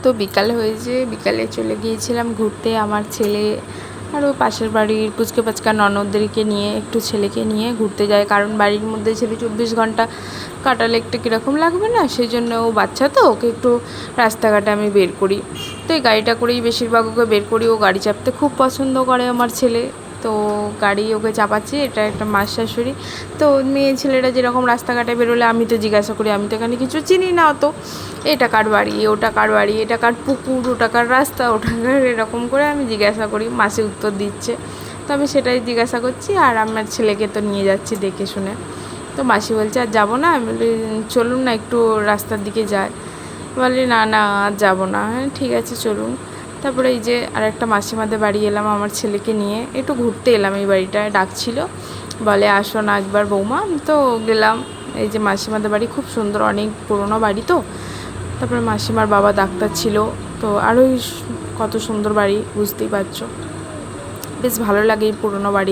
তো বিকাল হয়েছে, বিকালে চলে গিয়েছিলাম ঘুরতে আমার ছেলে আর ও পাশের বাড়ির পুচকে পাচকা ননদদেরকে নিয়ে, একটু ছেলেকে নিয়ে ঘুরতে যায়। কারণ বাড়ির মধ্যে ছেলে 24 ঘন্টা কাটালে একটু কীরকম লাগবে না, সেই জন্য ও বাচ্চা তো, ওকে একটু রাস্তাঘাটে আমি বের করি। তো এই গাড়িটা করেই বেশিরভাগ ওকে বের করি। ও গাড়ি চাপতে খুব পছন্দ করে আমার ছেলে, তো গাড়ি ওকে চাপাচ্ছি। এটা একটা মাস শাশুড়ি। তো মেয়ে ছেলেরা যেরকম রাস্তাঘাটে বেরোলে আমি তো জিজ্ঞাসা করি, আমি তো এখানে কিছু চিনি না অত, এটা কার বাড়ি, ওটা কার বাড়ি, এটা কার পুকুর, ওটা কার রাস্তা, ওটা কার, এরকম করে আমি জিজ্ঞাসা করি। মাসি উত্তর দিচ্ছে, তো আমি সেটাই জিজ্ঞাসা করছি। আর আমার ছেলেকে তো নিয়ে যাচ্ছি দেখে শুনে। তো মাসি বলছে আর যাবো না। আমি বলি চলুন না একটু রাস্তার দিকে যাই। বলি না না আর যাবো না। হ্যাঁ ঠিক আছে চলুন। তারপরে এই যে আর একটা মাসিমাদের বাড়ি এলাম আমার ছেলেকে নিয়ে, একটু ঘুরতে এলাম। এই বাড়িটায় ডাকছিল, বলে আসো না একবার বৌমা। তো গেলাম। এই যে মাসিমাদের বাড়ি খুব সুন্দর, অনেক পুরনো বাড়ি তো। তারপরে মাসিমার বাবা ডাক্তার ছিল, তো আরোই কত সুন্দর বাড়ি, বুঝতেই পারছো। বেশ ভালো লাগে এই পুরনো বাড়ি।